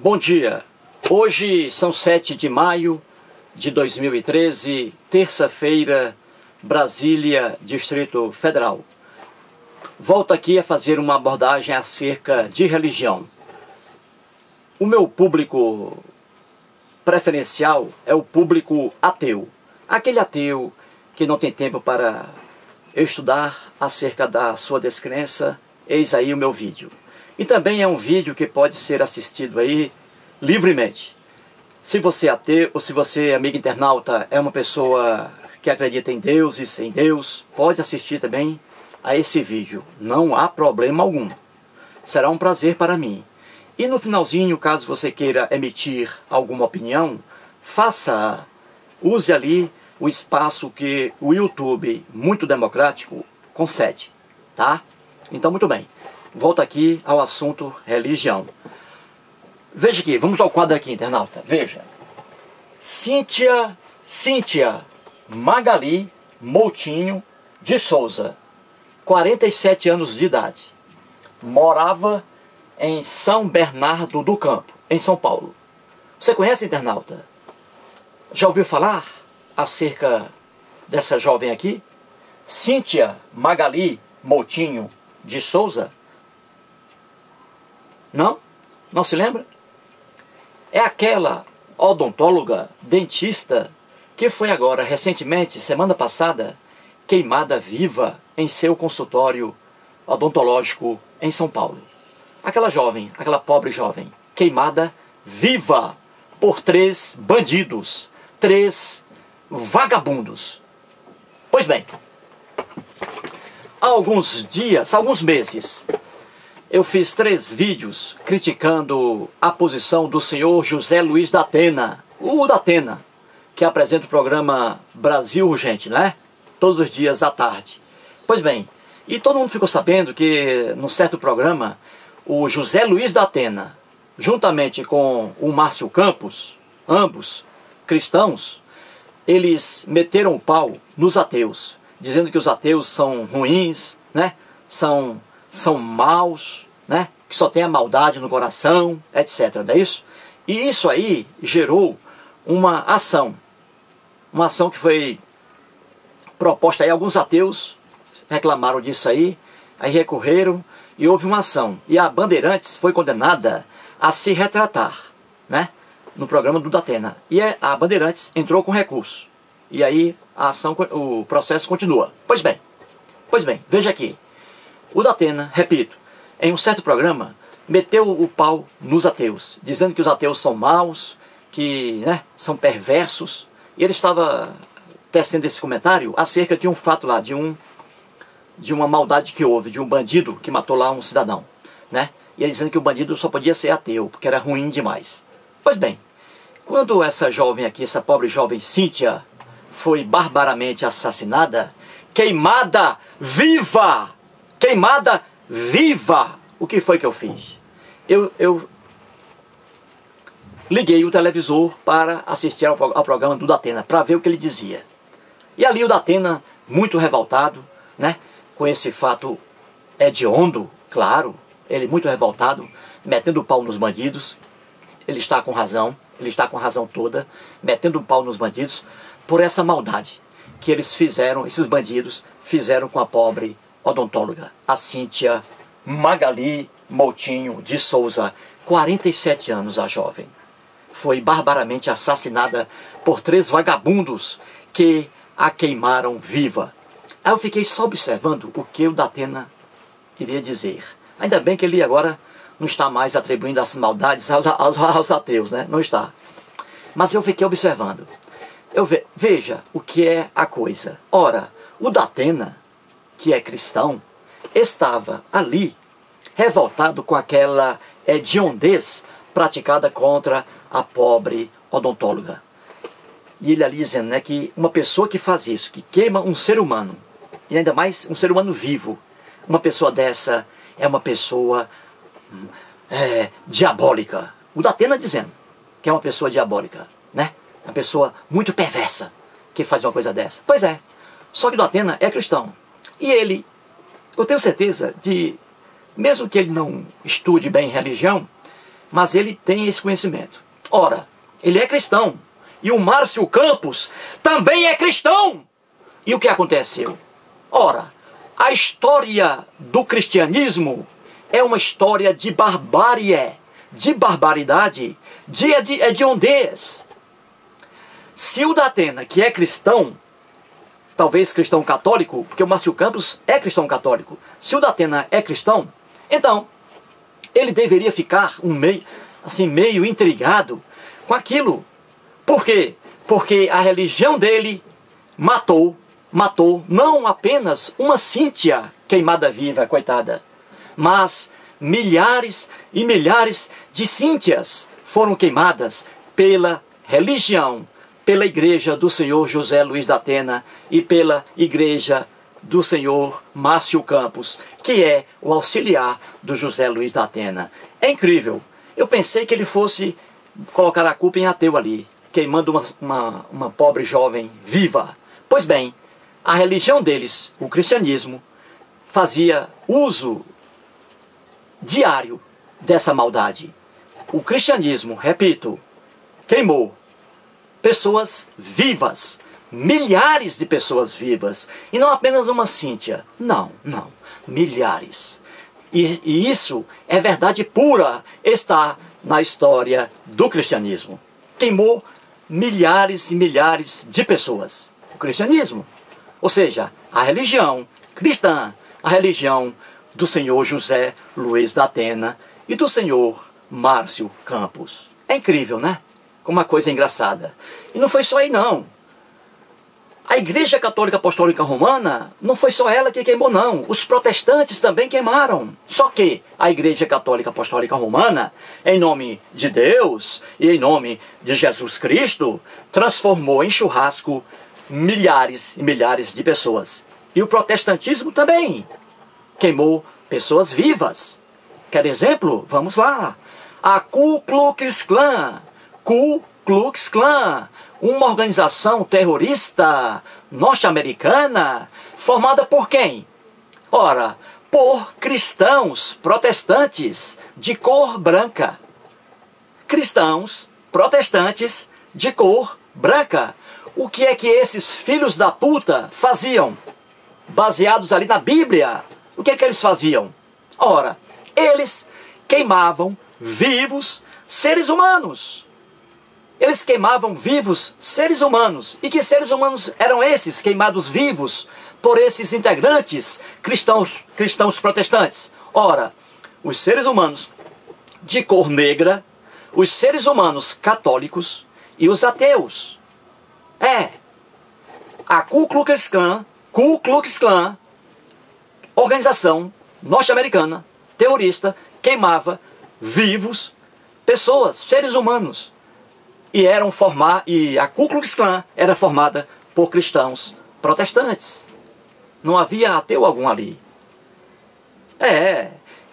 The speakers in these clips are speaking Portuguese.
Bom dia, hoje são 7 de maio de 2013, terça-feira, Brasília, Distrito Federal. Volto aqui a fazer uma abordagem acerca de religião. O meu público preferencial é o público ateu. Aquele ateu que não tem tempo para estudar acerca da sua descrença, eis aí o meu vídeo. E também é um vídeo que pode ser assistido aí livremente. Se você é ateu, ou se você, amigo internauta, é uma pessoa que acredita em Deus e sem Deus, pode assistir também a esse vídeo. Não há problema algum. Será um prazer para mim. E no finalzinho, caso você queira emitir alguma opinião, use ali o espaço que o YouTube, muito democrático, concede, tá? Então, muito bem. Volto aqui ao assunto religião. Veja aqui, vamos ao quadro aqui, internauta. Veja. Cíntia Magali Moutinho de Souza, 47 anos de idade. Morava em São Bernardo do Campo, em São Paulo. Você conhece, internauta? Já ouviu falar acerca dessa jovem aqui? Cíntia Magali Moutinho de Souza? Não? Não se lembra? É aquela odontóloga, dentista, que foi agora, recentemente, semana passada, queimada viva em seu consultório odontológico em São Paulo. Aquela jovem, aquela pobre jovem, queimada viva por 3 bandidos, 3 vagabundos. Pois bem, há alguns dias, alguns meses, eu fiz 3 vídeos criticando a posição do senhor José Luiz da Atena, o da Atena, que apresenta o programa Brasil Urgente, não é? Todos os dias à tarde. Pois bem, e todo mundo ficou sabendo que, num certo programa, o José Luiz da Atena, juntamente com o Márcio Campos, ambos cristãos, eles meteram o pau nos ateus, dizendo que os ateus são ruins, né? São maus, né? Que só tem a maldade no coração, etc. Não é isso? E isso aí gerou uma ação que foi proposta aí. Alguns ateus reclamaram disso aí recorreram e houve uma ação. E a Bandeirantes foi condenada a se retratar, né? No programa do Datena. E a Bandeirantes entrou com recurso. E aí a ação, o processo continua. Pois bem, veja aqui. O Datena, repito, em um certo programa, meteu o pau nos ateus, dizendo que os ateus são maus, que, né, são perversos. E ele estava tecendo esse comentário acerca de um fato lá, de uma maldade que houve, de um bandido que matou lá um cidadão, né? E ele dizendo que o bandido só podia ser ateu, porque era ruim demais. Pois bem, quando essa jovem aqui, essa pobre jovem Cíntia, foi barbaramente assassinada, queimada viva! Queimada viva! O que foi que eu fiz? Eu liguei o televisor para assistir ao programa do Datena, para ver o que ele dizia. E ali o Datena, muito revoltado, né, com esse fato hediondo, claro, ele muito revoltado, metendo o pau nos bandidos. Ele está com razão toda, metendo o pau nos bandidos, por essa maldade que eles fizeram, esses bandidos fizeram com a pobre odontóloga, a Cíntia Magali Moutinho de Souza, 47 anos a jovem. Foi barbaramente assassinada por 3 vagabundos que a queimaram viva. Aí eu fiquei só observando o que o Datena iria dizer. Ainda bem que ele agora não está mais atribuindo as maldades aos ateus, né? Não está. Mas eu fiquei observando. Veja o que é a coisa. Ora, o Datena, que é cristão, estava ali revoltado com aquela hediondez praticada contra a pobre odontóloga. E ele ali dizendo, né, que uma pessoa que faz isso, que queima um ser humano, e ainda mais um ser humano vivo, uma pessoa dessa é uma pessoa diabólica. O Datena dizendo que é uma pessoa diabólica, né? Uma pessoa muito perversa que faz uma coisa dessa. Pois é, só que o Datena é cristão. E ele, eu tenho certeza de, mesmo que ele não estude bem religião, mas ele tem esse conhecimento. Ora, ele é cristão. E o Márcio Campos também é cristão. E o que aconteceu? Ora, a história do cristianismo é uma história de barbárie, de barbaridade, de hediondez. Se o Datena, que é cristão, talvez cristão católico, porque o Márcio Campos é cristão católico, se o Datena é cristão, então ele deveria ficar meio intrigado com aquilo. Por quê? Porque a religião dele matou não apenas uma Cíntia queimada viva, coitada, mas milhares e milhares de Cíntias foram queimadas pela religião, pela igreja do senhor José Luiz Datena e pela igreja do senhor Márcio Campos, que é o auxiliar do José Luiz Datena. É incrível. Eu pensei que ele fosse colocar a culpa em ateu ali, queimando uma pobre jovem viva. Pois bem, a religião deles, o cristianismo, fazia uso diário dessa maldade. O cristianismo, repito, queimou pessoas vivas, milhares de pessoas vivas, e não apenas uma Cíntia, não, milhares. E isso é verdade pura, está na história do cristianismo. Queimou milhares e milhares de pessoas. O cristianismo, ou seja, a religião cristã, a religião do senhor José Luiz Datena e do senhor Márcio Campos. É incrível, né? Como uma coisa engraçada. E não foi só aí, não. A Igreja Católica Apostólica Romana, não foi só ela que queimou, não. Os protestantes também queimaram. Só que a Igreja Católica Apostólica Romana, em nome de Deus e em nome de Jesus Cristo, transformou em churrasco milhares e milhares de pessoas. E o protestantismo também queimou pessoas vivas. Quer exemplo? Vamos lá. A Ku Klux Klan. Ku Klux Klan, uma organização terrorista norte-americana, formada por quem? Ora, por cristãos protestantes de cor branca. Cristãos protestantes de cor branca. O que é que esses filhos da puta faziam? Baseados ali na Bíblia. O que é que eles faziam? Ora, eles queimavam vivos seres humanos. Eles queimavam vivos seres humanos. E que seres humanos eram esses queimados vivos por esses integrantes cristãos protestantes? Ora, os seres humanos de cor negra, os seres humanos católicos e os ateus. A Ku Klux Klan, organização norte-americana, terrorista, queimava vivos pessoas, seres humanos. E a Ku Klux Klan era formada por cristãos protestantes. Não havia ateu algum ali.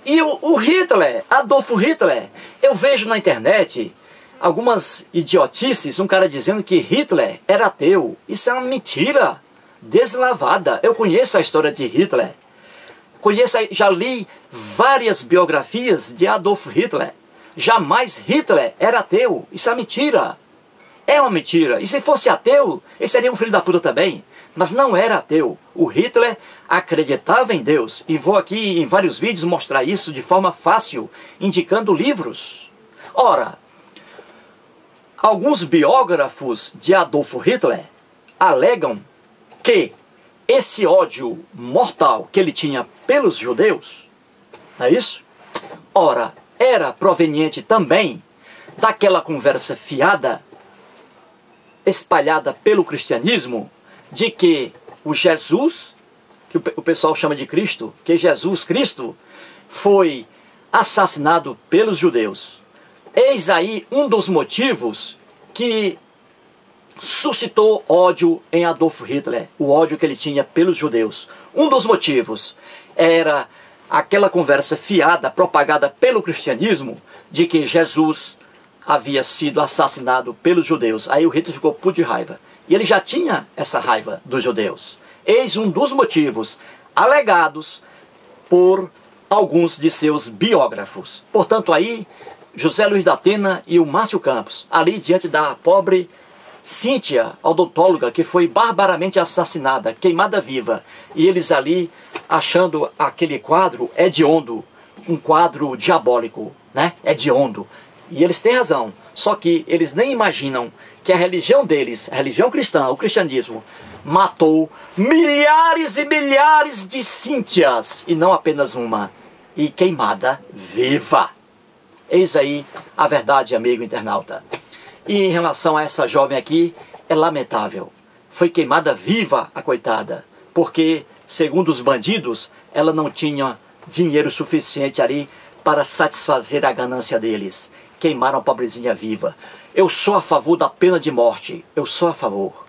E o Hitler, Adolf Hitler, eu vejo na internet algumas idiotices, um cara dizendo que Hitler era ateu. Isso é uma mentira deslavada. Eu conheço a história de Hitler. Já li várias biografias de Adolf Hitler. Jamais Hitler era ateu. Isso é mentira. É uma mentira. E se fosse ateu, ele seria um filho da puta também. Mas não era ateu. O Hitler acreditava em Deus. E vou aqui em vários vídeos mostrar isso de forma fácil, indicando livros. Ora, alguns biógrafos de Adolf Hitler alegam que esse ódio mortal que ele tinha pelos judeus, não é isso? Ora, era proveniente também daquela conversa fiada, espalhada pelo cristianismo, de que o Jesus, que o pessoal chama de Cristo, que Jesus Cristo foi assassinado pelos judeus. Eis aí um dos motivos que suscitou ódio em Adolf Hitler, o ódio que ele tinha pelos judeus. Um dos motivos era aquela conversa fiada, propagada pelo cristianismo, de que Jesus havia sido assassinado pelos judeus. Aí o Hitler ficou puto de raiva. E ele já tinha essa raiva dos judeus. Eis um dos motivos alegados por alguns de seus biógrafos. Portanto, aí José Luiz da Atena e o Márcio Campos, ali diante da pobre Cíntia, odontóloga, que foi barbaramente assassinada, queimada viva, e eles ali achando aquele quadro hediondo, um quadro diabólico, né? Hediondo. E eles têm razão, só que eles nem imaginam que a religião deles, a religião cristã, o cristianismo, matou milhares e milhares de Cíntias, e não apenas uma, e queimada viva. Eis aí a verdade, amigo internauta. E em relação a essa jovem aqui, é lamentável. Foi queimada viva a coitada, porque, segundo os bandidos, ela não tinha dinheiro suficiente ali para satisfazer a ganância deles. Queimaram a pobrezinha viva. Eu sou a favor da pena de morte. Eu sou a favor.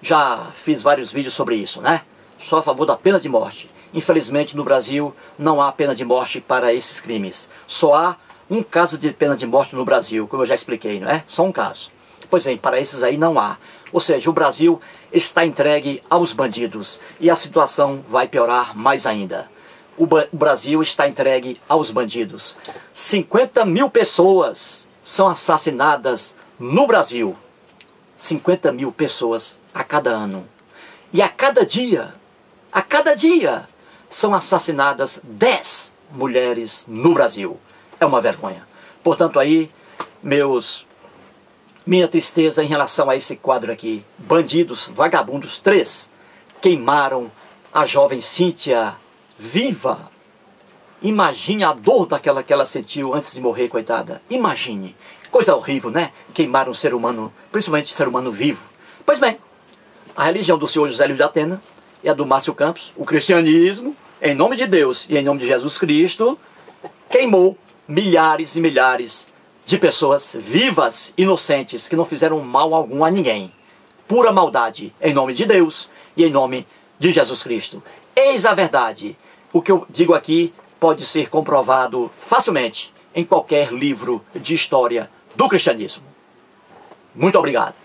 Já fiz vários vídeos sobre isso, né? Sou a favor da pena de morte. Infelizmente, no Brasil, não há pena de morte para esses crimes. Só há um caso de pena de morte no Brasil, como eu já expliquei, não é? Só um caso. Pois bem, para esses aí não há. Ou seja, o Brasil está entregue aos bandidos e a situação vai piorar mais ainda. O Brasil está entregue aos bandidos. 50 mil pessoas são assassinadas no Brasil. 50 mil pessoas a cada ano. E a cada dia, são assassinadas 10 mulheres no Brasil. É uma vergonha. Portanto, aí, minha tristeza em relação a esse quadro aqui. Bandidos, vagabundos, 3 queimaram a jovem Cíntia viva. Imagine a dor daquela que ela sentiu antes de morrer, coitada. Imagine. Coisa horrível, né? Queimar um ser humano, principalmente um ser humano vivo. Pois bem, a religião do senhor José Luiz da Atena e a do Márcio Campos, o cristianismo, em nome de Deus e em nome de Jesus Cristo, queimou milhares e milhares de pessoas vivas, inocentes, que não fizeram mal algum a ninguém. Pura maldade, em nome de Deus e em nome de Jesus Cristo. Eis a verdade. O que eu digo aqui pode ser comprovado facilmente em qualquer livro de história do cristianismo. Muito obrigado.